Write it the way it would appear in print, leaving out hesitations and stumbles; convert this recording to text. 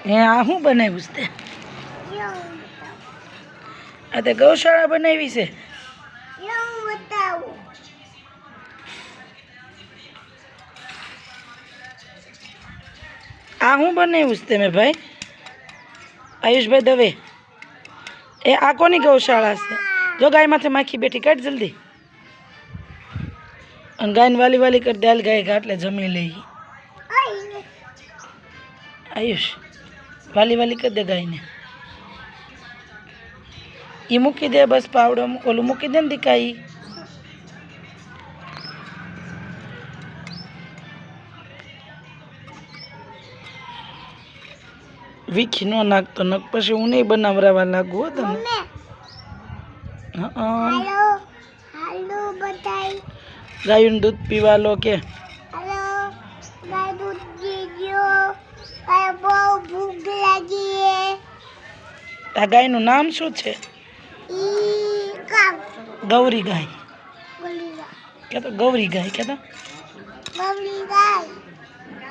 હે આ શું બનાવ્યું છે તે? આ તે ગૌશાળા બનાવી છે. આ શું બનાવ્યું છે તમે ભાઈ? આયુષભાઈ દવે, એ આ કોની ગૌશાળા છે? જો ગાય માથે માખી બેઠી, કાઢ જલ્દી. અને ગાયને વાલી વાલી કરી દે, ગાય ઘાટલે જમી લઈ. આયુષ વાલી વાલી કરી દે ગાયને. એ મૂકી દે બસ, પાવડો ઓલું મૂકી દે ને દીકા. વીખી ન નાખતો, નક પછી હું નહીં બનાવરાવા લાગુ હો તને. ગાયનું દૂધ પીવા લો કે આ ગાયનું નામ શું છે? ગૌરી ગાય. કે તો ગૌરી ગાય, કે તો ગૌરી ગાય.